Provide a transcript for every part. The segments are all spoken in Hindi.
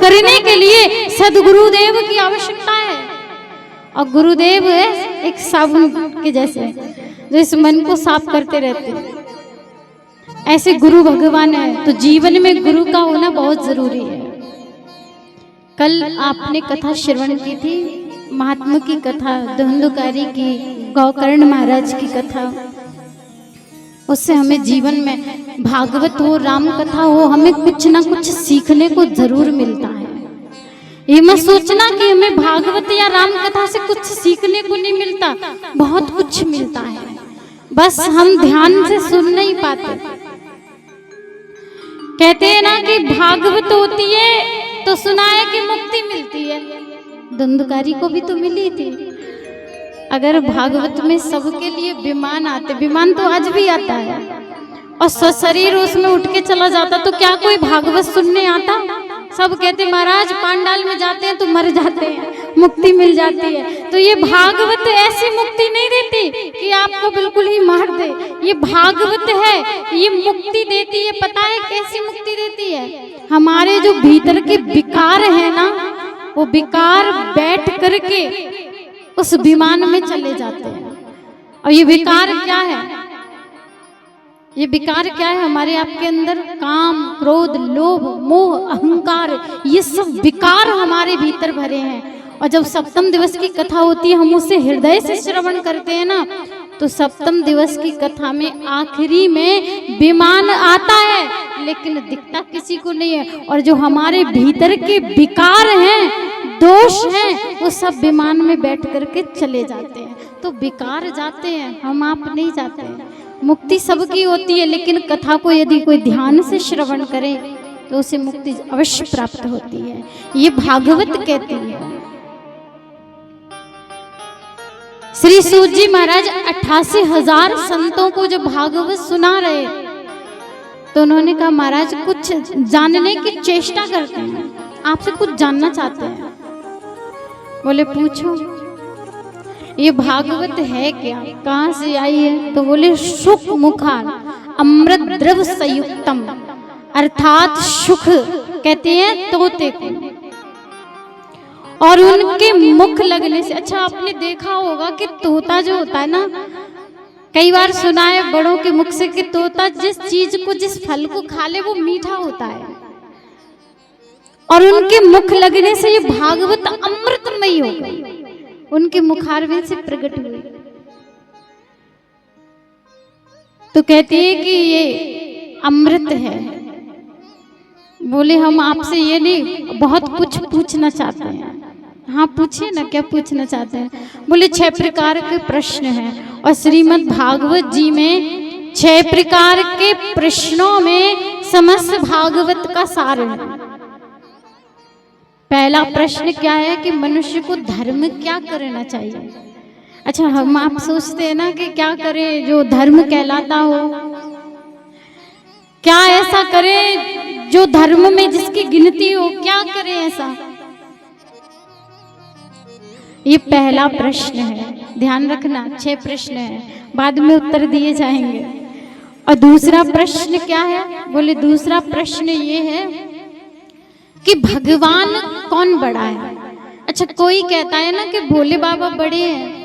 करने के लिए सदगुरुदेव की आवश्यकता है। और गुरुदेव एक साबुन के जैसे जो इस मन को साफ करते रहते हैं, ऐसे गुरु भगवान है। तो जीवन में गुरु का होना बहुत जरूरी है। कल आपने कथा श्रवण की थी, महात्मा की कथा, धुंधुकारी की, गौकर्ण महाराज की कथा। उससे हमें जीवन में भागवत हो, राम कथा हो, हमें कुछ ना कुछ सीखने को जरूर मिलता है। ये मत सोचना कि हमें भागवत या राम कथा से कुछ सीखने को नहीं मिलता, बहुत कुछ मिलता है, बस हम ध्यान से सुन नहीं पाते। कहते हैं ना कि भागवत होती है तो सुना है कि मुक्ति मिलती है। धुंधुकारी को भी तो मिली थी। अगर भागवत में सबके लिए विमान आते, विमान तो आज भी आता है, और सशरीर उसमें उठ के चला जाता, तो क्या कोई भागवत सुनने आता? सब कहते महाराज पांडाल में जाते हैं तो मर जाते हैं, मुक्ति मिल जाती है। तो ये भागवत ऐसी मुक्ति नहीं देती कि आपको बिल्कुल ही मार दे। ये भागवत है, ये मुक्ति देती है। पता है कैसी मुक्ति देती है? हमारे जो भीतर के विकार है ना, वो विकार बैठ करके उस विमान में चले जाते हैं। और ये विकार क्या है? ये विकार क्या है? हमारे आपके अंदर काम, क्रोध, लोभ, मोह, अहंकार, ये सब विकार हमारे भीतर भरे हैं। और जब सप्तम दिवस की कथा होती है, हम उसे हृदय से श्रवण करते हैं ना, तो सप्तम दिवस की कथा में आखिरी में विमान आता है, लेकिन दिखता किसी को नहीं है। और जो हमारे भीतर के विकार हैं, दोष हैं, वो सब विमान में बैठ करके चले जाते हैं। तो विकार जाते हैं, हम आप नहीं जाते हैं। मुक्ति सबकी होती है, लेकिन कथा को यदि कोई ध्यान से श्रवण करे तो उसे मुक्ति अवश्य प्राप्त होती है। ये भागवत कहती है। श्री सूत जी महाराज 88,000 संतों को जब भागवत सुना रहे, तो उन्होंने कहा महाराज कुछ जानने की चेष्टा करते हैं, आपसे कुछ जानना चाहते हैं। बोले पूछो। ये भागवत है क्या, कहाँ से आई है? तो बोले सुख मुखार अमृत द्रव संयुक्तम, अर्थात सुख कहते हैं तोते को, और उनके मुख लगने से। अच्छा आपने देखा होगा कि तोता जो होता है ना, कई बार सुना है बड़ों के मुख से कि तोता जिस चीज को, जिस फल को खा ले वो मीठा होता है, और उनके मुख लगने से ये भागवत अमृतमयी हो गई, उनके मुखारविंद से प्रकट हुई। तो कहती है कि ये अमृत है। बोले हम आपसे ये नहीं, बहुत कुछ पूछना चाहते हैं। हाँ पूछिए ना, क्या पूछना चाहते हैं? बोले 6 प्रकार के प्रश्न हैं, और श्रीमद् भागवत जी में 6 प्रकार के प्रश्नों में समस्त भागवत का सार है। पहला प्रश्न क्या है कि मनुष्य को धर्म क्या करना चाहिए? अच्छा हम आप सोचते हैं ना कि क्या करें जो धर्म कहलाता हो, क्या ऐसा करें जो धर्म में जिसकी गिनती हो, क्या करें ऐसा? ये पहला प्रश्न है, ध्यान रखना। 6 प्रश्न है, बाद में उत्तर दिए जाएंगे। और दूसरा प्रश्न क्या है? बोले दूसरा प्रश्न ये है कि भगवान कौन बड़ा है? अच्छा कोई कहता है ना कि भोले बाबा बड़े हैं,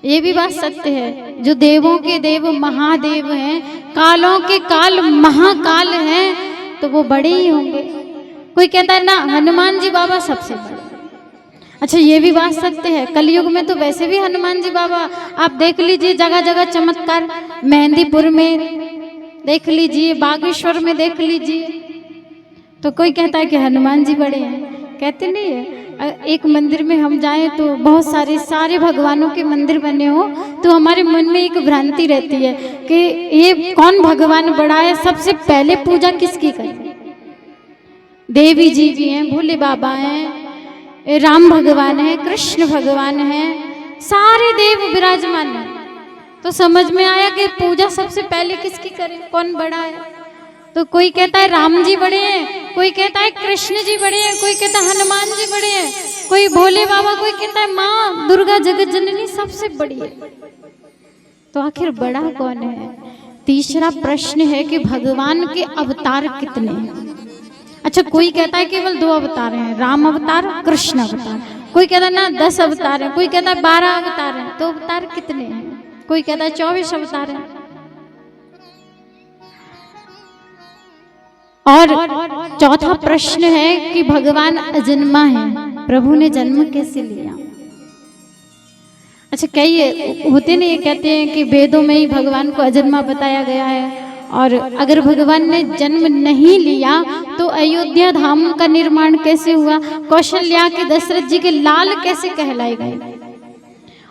ये भी बात सत्य है। जो देवों के देव महादेव हैं, कालों के काल महाकाल हैं, तो वो बड़े ही होंगे। कोई कहता है ना हनुमान जी बाबा सबसे बड़े। अच्छा ये भी बात सत्य है। कलयुग में तो वैसे भी हनुमान जी बाबा आप देख लीजिए, जगह जगह चमत्कार, मेहंदीपुर में देख लीजिए, बागेश्वर में देख लीजिए। तो कोई कहता है कि हनुमान जी बड़े हैं, कहते नहीं है। एक मंदिर में हम जाएं तो बहुत सारे भगवानों के मंदिर बने हो, तो हमारे मन में एक भ्रांति रहती है कि ये कौन भगवान बड़ा है, सबसे पहले पूजा किसकी करें? देवी जी भी हैं, भोले बाबा हैं, राम भगवान है, कृष्ण भगवान है, सारे देव विराजमान हैं। तो समझ में आया कि पूजा सबसे पहले किसकी करें, कौन बड़ा है? तो कोई कहता है राम जी बड़े हैं, कोई कहता है कृष्ण जी बड़े हैं, कोई कहता है हनुमान जी बड़े हैं, कोई भोले बाबा, कोई कहता है माँ दुर्गा जगत जननी सबसे बड़ी है। तो आखिर बड़ा कौन है? तीसरा प्रश्न है कि भगवान के अवतार कितने हैं? अच्छा, कोई कहता है केवल 2 अवतार हैं, राम अवतार, कृष्ण अवतार। कोई कहता है ना 10 अवतार हैं, कोई कहता है 12 अवतार हैं। तो अवतार कितने हैं? कोई कहता है 24 अवतार हैं। और चौथा प्रश्न है कि भगवान अजन्मा है, प्रभु ने जन्म कैसे लिया? अच्छा, कई होते नहीं, कहते हैं कि वेदों में ही भगवान को अजन्मा बताया गया है, और अगर भगवान ने जन्म नहीं लिया तो अयोध्या धाम का निर्माण कैसे हुआ? कौशल्या के दशरथ जी के लाल कैसे कहलाए गए?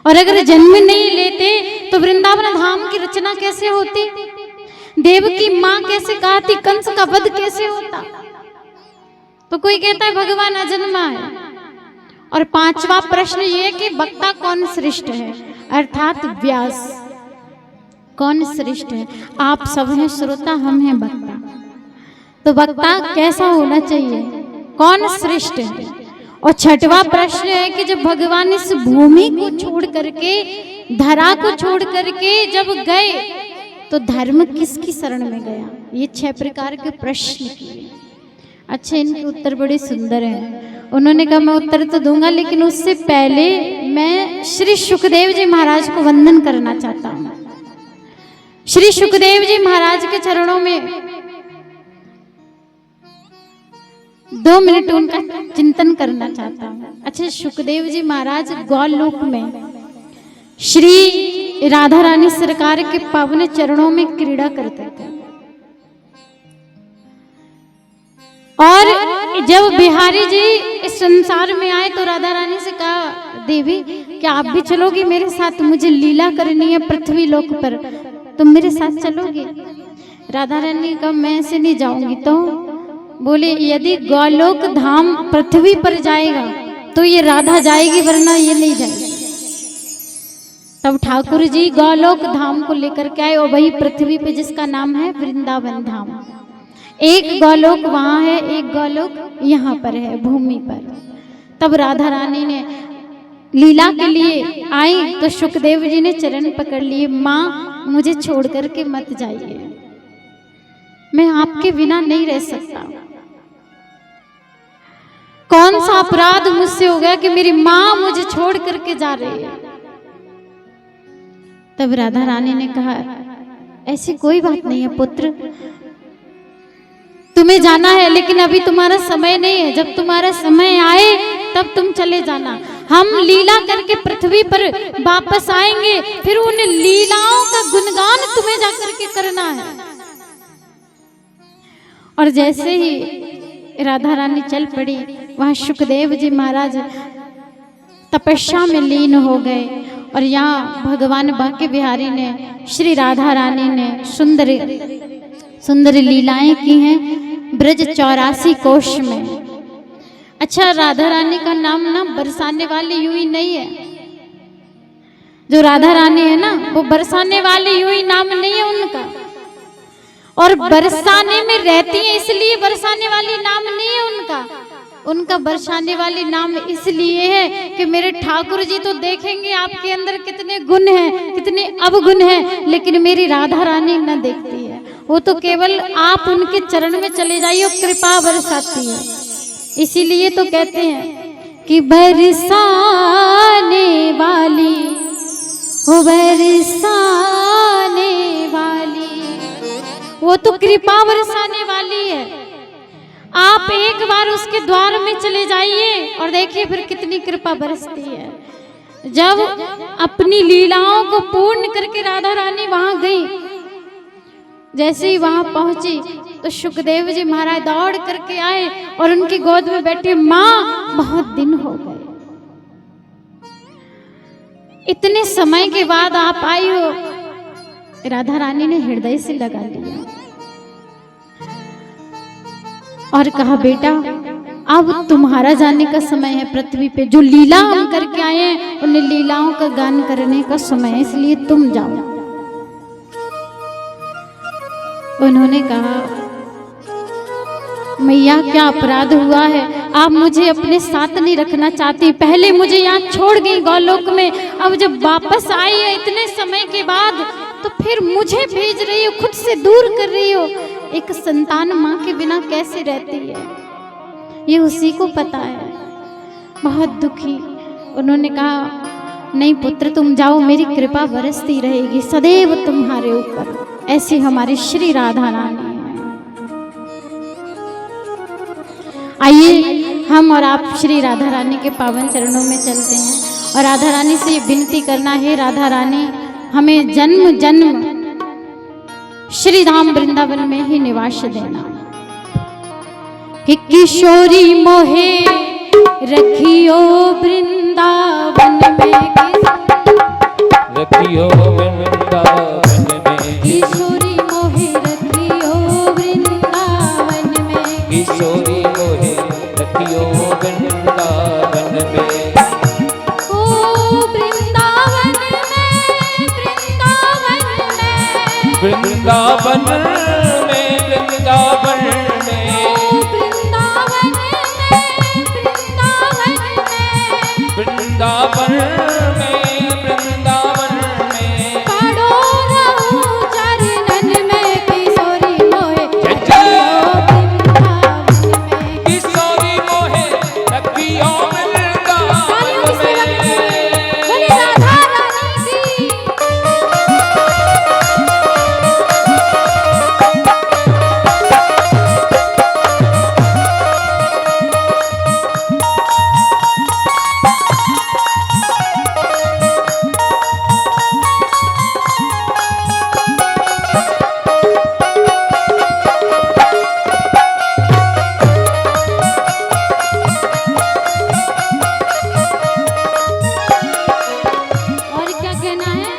और अगर जन्म नहीं लेते तो वृंदावन धाम की रचना कैसे होती? देव की माँ कैसे कहती? कंस का वध कैसे होता? तो कोई कहता है भगवान अजन्मा है। और 5वां प्रश्न ये कि वक्ता कौन श्रेष्ठ है, अर्थात व्यास कौन श्रेष्ठ है? आप सब हैं श्रोता, हम हैं वक्ता। तो वक्ता कैसा होना चाहिए? कौन श्रेष्ठ है? और 6वां प्रश्न है कि जब भगवान इस भूमि को छोड़ करके, धरा को छोड़ करके जब गए तो धर्म किसकी शरण में गया? ये 6 प्रकार के प्रश्न किए। अच्छे, इनके उत्तर बड़े सुंदर हैं। उन्होंने कहा मैं उत्तर तो दूंगा, लेकिन उससे पहले मैं श्री सुखदेव जी महाराज को वंदन करना चाहता हूँ। श्री सुखदेव जी महाराज के चरणों में 2 मिनट उनका चिंतन करना चाहता हूँ। अच्छा, सुखदेव जी महाराज गौलोक में श्री राधा रानी सरकार के पावन चरणों में क्रीड़ा करते थे। और जब बिहारी जी इस संसार में आए तो राधा रानी से कहा, देवी क्या आप भी चलोगी मेरे साथ? मुझे लीला करनी है पृथ्वी लोक पर, तुम मेरे साथ चलोगी? राधा रानी का मैं ऐसे नहीं जाऊंगी। तो बोले, यदि गौलोक धाम पृथ्वी पर जाएगा तो ये राधा जाएगी, वरना ये नहीं जाएगी। तब ठाकुर जी गौलोक धाम को लेकर के आए, और वही पृथ्वी पे जिसका नाम है वृंदावन धाम। एक गौलोक वहां है, एक गौलोक यहाँ पर है भूमि पर। तब राधा रानी ने लीला के लिए आई तो सुखदेव जी ने चरण पकड़ लिए, माँ मुझे छोड़ करके मत जाइए, मैं आपके बिना नहीं रह सकता। कौन सा अपराध मुझसे हो गया कि मेरी माँ मुझे छोड़ करके जा रही है? तब राधा रानी ने कहा, ऐसी कोई बात नहीं है पुत्र, तुम्हें जाना है, लेकिन अभी तुम्हारा समय नहीं है। जब तुम्हारा समय आए तब तुम चले जाना। हम लीला करके पृथ्वी पर वापस आएंगे, फिर उन लीलाओं का गुणगान तुम्हें जाकर के करना है। और जैसे ही राधा रानी चल पड़ी, वहां सुखदेव जी महाराज तपस्या में लीन हो गए। और यहाँ भगवान बांके बिहारी ने, श्री राधा रानी ने सुंदर सुंदर लीलाएं की हैं ब्रज 84 कोश में। अच्छा, राधा रानी का नाम ना बरसाने वाली यूं ही नहीं है। जो राधा रानी है ना, वो बरसाने वाली यूं ही नाम नहीं है उनका। और बरसाने में रहती है इसलिए बरसाने वाली नाम नहीं है उनका। उनका बरसाने वाली नाम इसलिए है कि मेरे ठाकुर जी तो देखेंगे आपके अंदर कितने गुण हैं, कितने अवगुण हैं, लेकिन मेरी राधा रानी न देखती है। वो तो केवल आप उनके चरण में चले जाइए, कृपा बरसाती है। इसीलिए तो कहते हैं कि बरसाने वाली हो, बरसाने वाली, वो तो कृपा बरसाने वाली है। आप एक बार उसके द्वार में चले जाइए और देखिए फिर कितनी कृपा बरसती है। जब अपनी लीलाओं को पूर्ण करके राधा रानी वहां गई, जैसे ही वहां पहुंची तो सुखदेव जी महाराज दौड़ करके आए और उनकी गोद में बैठे, माँ बहुत दिन हो गए, इतने समय के बाद आप आई हो। राधा रानी ने हृदय से लगा लिया और कहा, बेटा अब तुम्हारा जाने का समय है पृथ्वी पे। जो लीला हम करके आए हैं उन लीलाओं का गान करने का समय है, इसलिए तुम जाओ। उन्होंने कहा, मैया क्या अपराध हुआ है, आप मुझे अपने साथ नहीं रखना चाहती? पहले मुझे यहाँ छोड़ गई गौलोक में, अब जब वापस आई है इतने समय के बाद तो फिर मुझे भेज रही हो, खुद से दूर कर रही हो। एक संतान माँ के बिना कैसे रहती है? ये उसी को पता है। बहुत दुखी, उन्होंने कहा नहीं पुत्र तुम जाओ, मेरी कृपा बरसती रहेगी सदैव तुम्हारे ऊपर। ऐसी हमारी श्री राधा रानी है। आइए हम और आप श्री राधा रानी के पावन चरणों में चलते हैं और राधा रानी से विनती करना है, राधा रानी हमें जन्म जन्म श्री धाम वृंदावन में ही निवास देना। कि किशोरी मोहे रखियो वृंदावन में, रखियो वृंदावन में, किशोरी मोहे रखियो वृंदावन में, किशोरी मोहे रखियो वृंदावन में। ओ वृंदावन में, वृंदावन में, वृंदावन में, वृंदावन में, वृंदावन में, वृंदावन में, वृंदावन में, पड़ो रहूं चरणन में, किशोरी मोहे किशोरी मोहे रखियो वृंदावन में। बोले राधा रानी की। और क्या कहना है?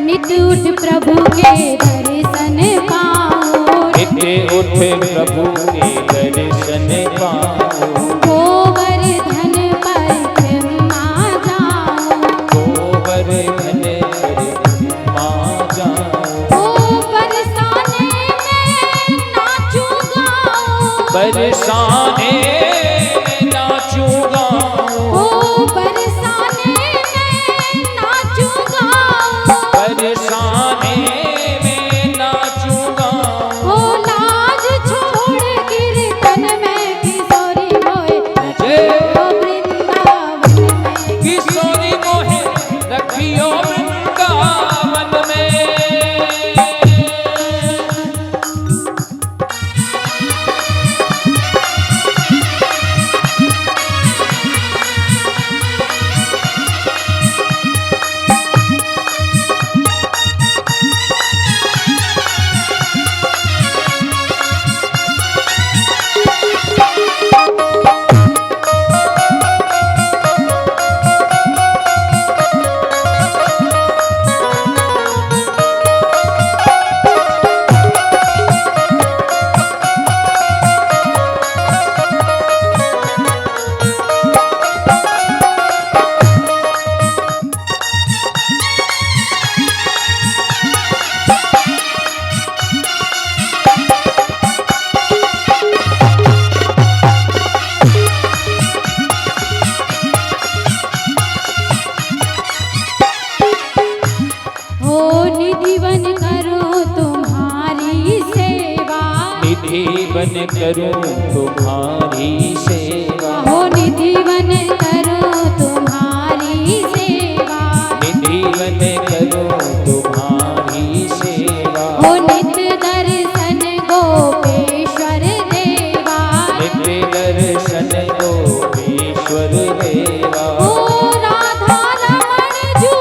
नित्य उठ प्रभु के दर्शन पाओ, नित्य उठ प्रभु के दर्शन पाओ, गोवर्धन पर ब्रह्मा जाओ, गोवर्धन पर माँ जाओ, ओ बरसाने में नाचू गाओ, बरसाने में नाचू गाऊं, ओ बरसाने में नाचू गाओ, बरसाने में नाचू गाऊं। ओ लाज छोड़ कीर्तन में, किशोरी मोहे रखियो वृंदावन में, किशोरी मोहे रखियो वृंदावन में। हो निधि बन करो तुम्हारी सेवा, निधि बन करूं तुम्हारी सेवा, हो निधि बन करो तुम्हारी सेवा, निधि बन करूं तुम्हारी सेवा, हो नित्य दर्शन गोपेश्वर देवा, नित्य दर्शन गोपेश्वर देवा, हो राधा रमण जू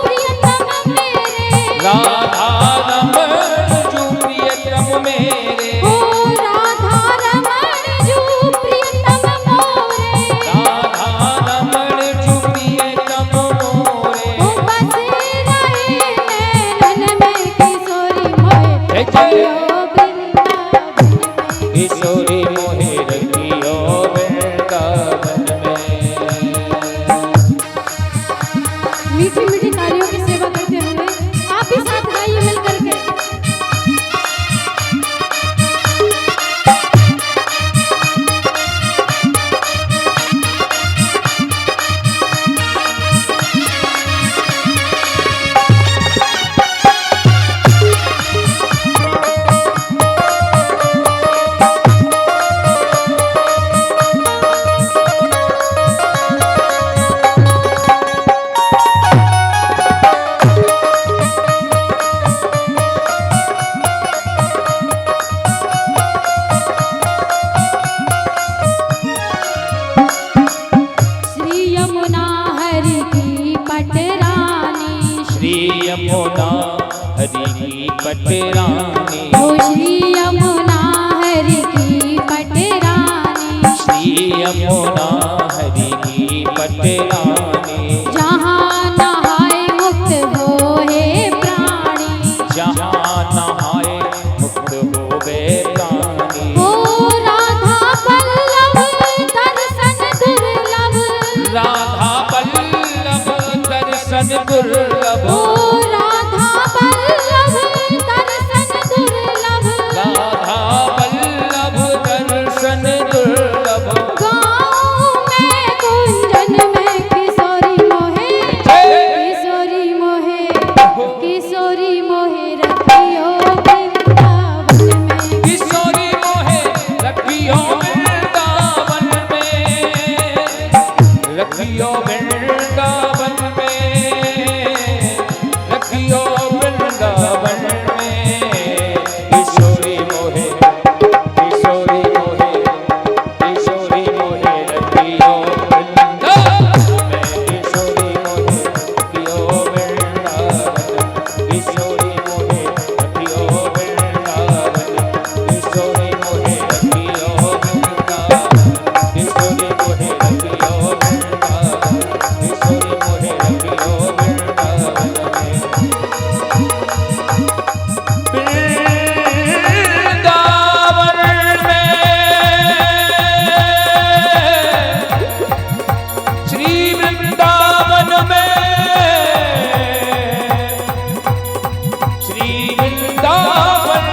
प्रियतम मेरे, राधा रमण जू प्रियतम मेरे, हो राधा रमण जू प्रियतम पटरानी। ओ श्री यमुना हरि की पटरानी, श्री यमुना हरि की पटरानी। जहाँ नहाए मुक्त होए प्राणी, जहाँ नहाए मुक्त होवे प्राणी। ओ राधा वल्लभ दर्शन दुर्लभ, राधा वल्लभ दर्शन दुर्लभ। ओ राधा वल्लभ दर्शन दुर्लभ, राधा वल्लभ दर्शन दुर्लभ। गाँव में कुंजन में किशोरी मोहे, किशोरी मोहे, किशोरी मोहे रखियो वृंदावन में, किशोरी मोहे रखियो वृंदावन में। रखियो वृंदावन में। रखियो वृंदावन में। किशोरी मोहे, किशोरी मोहे, किशोरी मोहे रखियो वृंदावन में। किशोरी मोहे रखियो वृंदावन। किशोरी मोहे रखियो वृंदावन। किशोरी मोहे रखियो वृंदावन। किशोरी मोहे रखियो वृंदावन। किशोरी मोहे रखियो वृंदावन में। वृंदावन में, श्री वृंदावन में, श्री वृंदावन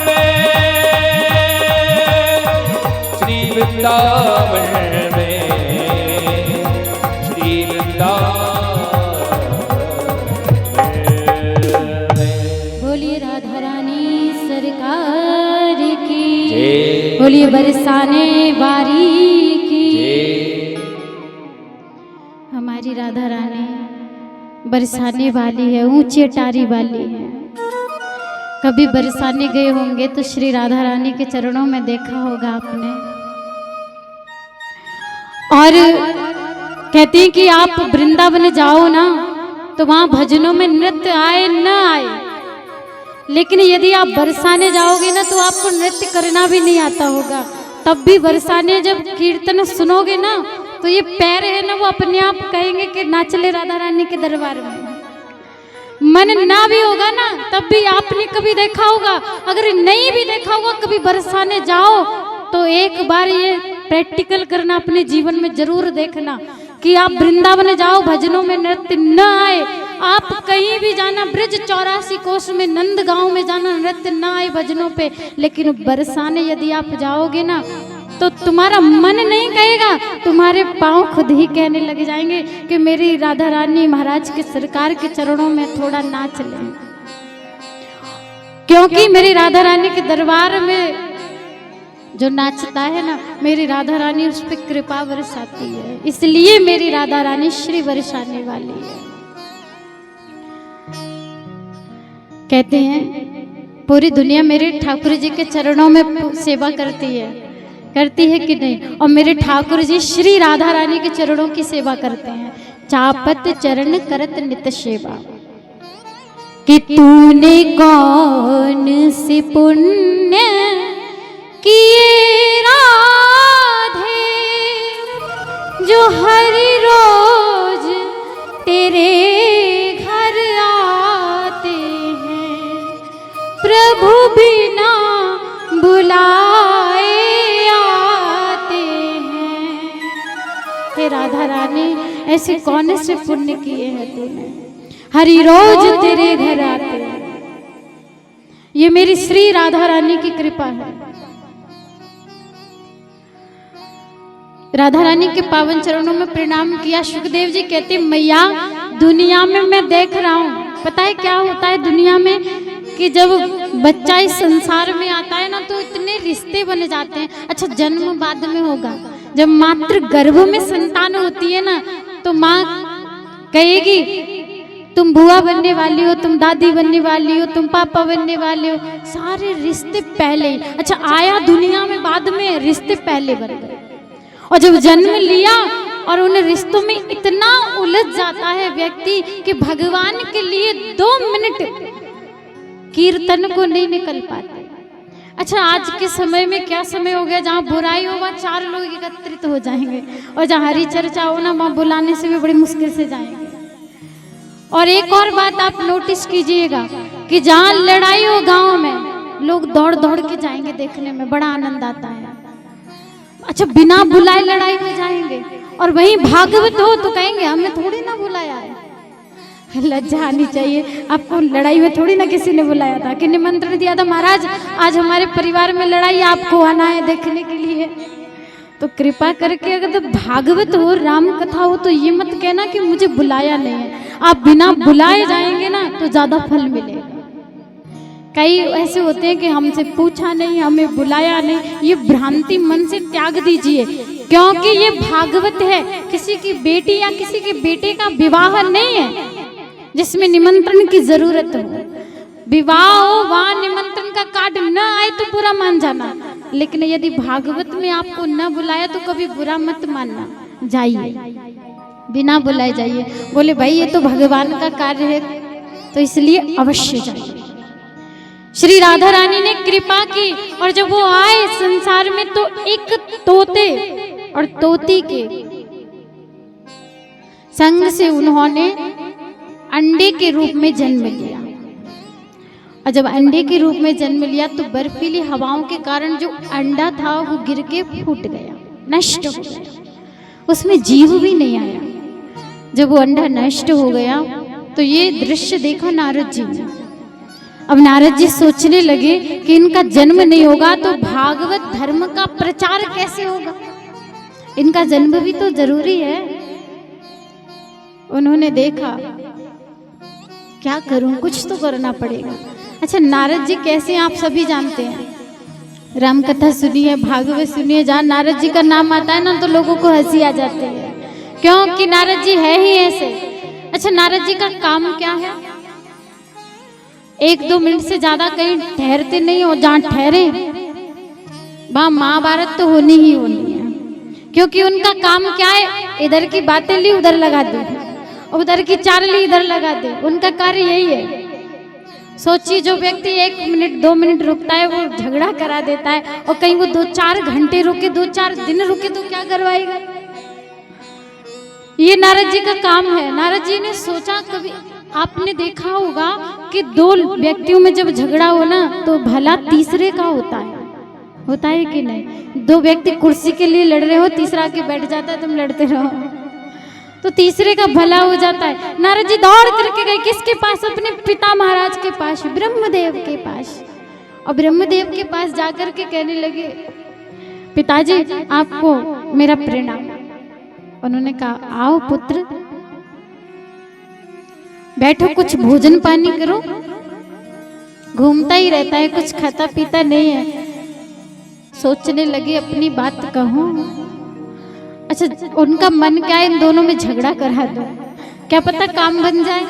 में, श्री वृंदावन में, श्री वृंदावन में। बोलिए राधा रानी सरकार की, जय। बोलिए बरसाने वारी की। हमारी राधा रानी बरसाने वाली है, ऊंची अटारी वाली है। कभी बरसाने गए होंगे तो श्री राधा रानी के चरणों में देखा होगा आपने। और कहती हैं कि आप वृंदावन जाओ ना तो वहां भजनों में नृत्य आए न आए, लेकिन यदि आप बरसाने जाओगे ना तो आपको नृत्य करना भी नहीं आता होगा। तब भी बरसाने जब कीर्तन सुनोगे ना तो ये पैर है ना वो अपने आप कहेंगे कि नाचले राधा रानी के दरबार में। मन ना भी होगा ना तब भी आपने कभी देखा होगा, अगर नहीं भी देखा होगा कभी बरसाने जाओ तो एक बार ये प्रैक्टिकल करना, अपने जीवन में जरूर देखना कि आप वृंदावन जाओ भजनों में नृत्य न आए। आप कहीं भी जाना, ब्रज 84 कोस में नंद गांव में जाना, नृत्य न आए भजनों पे, लेकिन बरसाने यदि आप जाओगे ना तो तुम्हारा मन नहीं कहेगा, तुम्हारे पांव खुद ही कहने लग जाएंगे कि मेरी राधा रानी महाराज के सरकार के चरणों में थोड़ा नाच लें। क्योंकि मेरी राधा रानी के दरबार में जो नाचता है ना, मेरी राधा रानी उस पर कृपा बरसाती है, इसलिए मेरी राधा रानी श्री बरसाने वाली है। कहते हैं पूरी दुनिया मेरे ठाकुर जी के चरणों में सेवा करती है कि नहीं, और मेरे ठाकुर जी श्री राधा रानी के चरणों की सेवा करते हैं। चापत चरण करत नित सेवा, कि तूने कौन से पुण्य किए राधे, जो हर रोज तेरे घर आते हैं, प्रभु बिना बुलाए आते हैं। हे राधा रानी, ऐसे कौन से पुण्य किए हैं तूने, हर रोज तेरे घर आते हैं। ये मेरी श्री राधा रानी की कृपा है। राधा रानी के पावन चरणों में प्रणाम किया। सुखदेव जी कहते मैया दुनिया में मैं देख रहा हूँ, पता है क्या होता है दुनिया में, कि जब बच्चा इस संसार में आता है ना तो इतने रिश्ते बन जाते हैं। अच्छा जन्म बाद में होगा, जब मातृ गर्भ में संतान होती है ना तो माँ कहेगी तुम बुआ बनने वाली हो, तुम दादी बनने वाली हो, तुम पापा बनने वाले हो, सारे रिश्ते पहले ही। अच्छा आया दुनिया में बाद में, रिश्ते पहले बन गए। और जब जन्म लिया और उन रिश्तों में इतना उलझ जाता है व्यक्ति कि भगवान के लिए 2 मिनट कीर्तन को नहीं निकल पाते। अच्छा, आज के समय में क्या समय हो गया, जहाँ बुराई हो वहाँ 4 लोग एकत्रित हो जाएंगे, और जहाँ हरी चर्चा हो ना वहाँ बुलाने से भी बड़ी मुश्किल से जाएंगे। और एक और बात आप नोटिस कीजिएगा कि जहाँ लड़ाई हो गांव में लोग दौड़ दौड़ के जाएंगे, देखने में बड़ा आनंद आता है। अच्छा, बिना बुलाए लड़ाई में जाएंगे, और वहीं भागवत हो तो कहेंगे हमें थोड़ी ना बुलाया है। लज्जा आनी चाहिए आपको, लड़ाई में थोड़ी ना किसी ने बुलाया था कि निमंत्रण दिया था, महाराज आज हमारे परिवार में लड़ाई, आपको आना है देखने के लिए। तो कृपा करके अगर तो भागवत हो, राम कथा हो, तो ये मत कहना कि मुझे बुलाया नहीं है। आप बिना बुलाए जाएंगे ना तो ज्यादा फल मिलेगा। कई ऐसे होते हैं कि हमसे पूछा नहीं, हमें बुलाया नहीं, ये भ्रांति मन से त्याग दीजिए, क्योंकि ये भागवत है। किसी की बेटी या किसी के बेटे का विवाह नहीं है जिसमें निमंत्रण की जरूरत हो। विवाह हो वहां निमंत्रण का कार्ड न आए तो बुरा मान जाना, लेकिन यदि भागवत में आपको न बुलाया तो कभी बुरा मत मानना, जाइए बिना बुलाए जाइए। बोले भाई ये तो भगवान का कार्य है तो इसलिए अवश्य जाइए। श्री राधा रानी ने कृपा की, और जब वो आए संसार में तो एक तोते और तोती के संग से उन्होंने अंडे के रूप में जन्म लिया। और जब अंडे के रूप में जन्म लिया तो बर्फीली हवाओं के कारण जो अंडा था वो गिर के फूट गया, नष्ट हो गया, उसमें जीव भी नहीं आया। जब वो अंडा नष्ट हो गया तो ये दृश्य देखा नारद जी ने। अब नारद जी सोचने लगे कि इनका जन्म नहीं होगा तो भागवत धर्म का प्रचार कैसे होगा, इनका जन्म भी तो जरूरी है। उन्होंने देखा क्या करूं, कुछ तो करना पड़ेगा। अच्छा, नारद जी कैसे आप सभी जानते हैं, राम कथा सुनिए, भागवत सुनिए, जहाँ नारद जी का नाम आता है ना तो लोगों को हंसी आ जाती है, क्योंकि नारद जी है ही ऐसे। अच्छा, नारद जी का काम क्या है, 1-2 मिनट से ज्यादा कहीं ठहरते नहीं, और जहाँ ठहरे वहां महाभारत तो होनी ही होनी है, क्योंकि उनका काम क्या है, इधर की बातें ली उधर लगा दी, उधर की 4 ली इधर लगा दे, उनका कार्य यही है। सोचिए, जो व्यक्ति 1 मिनट 2 मिनट रुकता है वो झगड़ा करा देता है, और कहीं वो 2-4 घंटे रुके, 2-4 दिन रुके तो क्या करवाएगा। ये नारद जी का काम है। नारद जी ने सोचा, कभी आपने देखा होगा कि 2 व्यक्तियों में जब झगड़ा हो ना तो भला तीसरे का होता है कि नहीं। 2 व्यक्ति कुर्सी के लिए लड़ रहे हो, तीसरा के बैठ जाता है, तुम लड़ते रहो तो तीसरे का भला हो जाता है। नारद जी दौड़ करके गए किसके पास, अपने पिता महाराज के पास, ब्रह्मदेव के पास। और ब्रह्मदेव के पास जाकर के कहने लगे, पिताजी आपको मेरा प्रणाम। उन्होंने कहा, आओ पुत्र बैठो, कुछ भोजन पानी करो। घूमता ही रहता है, कुछ खाता पीता नहीं है। सोचने लगे अपनी बात कहूं। अच्छा, उनका मन क्या है, इन दोनों में झगड़ा करा दो, क्या पता काम बन जाए।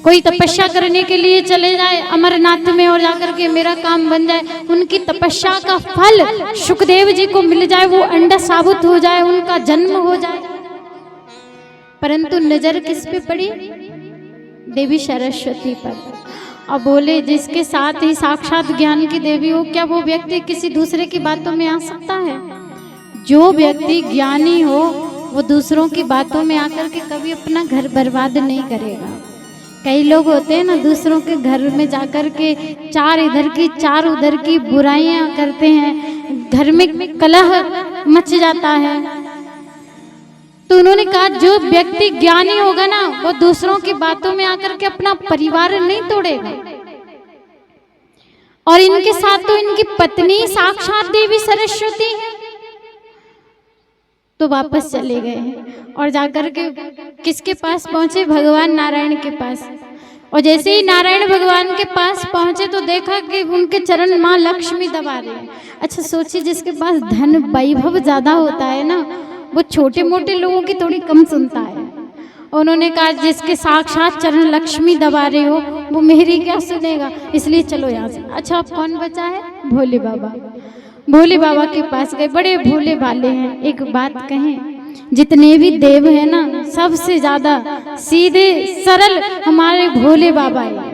कोई तपस्या करने के लिए चले जाए अमरनाथ में और जाकर के मेरा काम बन जाए, उनकी तपस्या का फल सुखदेव जी को मिल जाए, वो अंडा साबुत हो जाए, उनका जन्म हो जाए। परंतु नजर किस पे पड़ी, देवी सरस्वती पर। अब बोले, जिसके साथ ही साक्षात ज्ञान की देवी हो, क्या वो व्यक्ति किसी दूसरे की बातों में आ सकता है। जो व्यक्ति ज्ञानी हो वो दूसरों की बातों में आकर के कभी अपना घर बर्बाद नहीं करेगा। कई लोग होते हैं ना, दूसरों के घर में जाकर के 4 इधर की 4 उधर की बुराइयां करते हैं, घर में कलह मच जाता है। तो उन्होंने कहा, जो व्यक्ति ज्ञानी होगा ना वो दूसरों की बातों में आकर के अपना परिवार नहीं तोड़ेगा। और इनके साथ तो इनकी पत्नी साक्षात देवी सरस्वती है। तो वापस चले गए और जाकर के किसके पास पहुंचे, भगवान नारायण के पास। और जैसे ही नारायण भगवान के पास पहुंचे तो देखा कि उनके चरण माँ लक्ष्मी दबा रहे हैं। अच्छा सोचिए, जिसके पास धन वैभव ज्यादा होता है ना वो छोटे मोटे लोगों की थोड़ी कम सुनता है। उन्होंने कहा, जिसके साक्षात चरण लक्ष्मी दबा रहे हो वो मेरी क्या सुनेगा, इसलिए चलो यहाँ से। अच्छा, अब कौन बचा है, भोले बाबा। भोले बाबा के पास गए, बड़े भोले भाले हैं। एक बात कहें, जितने भी देव हैं ना सबसे ज्यादा सीधे सरल हमारे भोले बाबा है।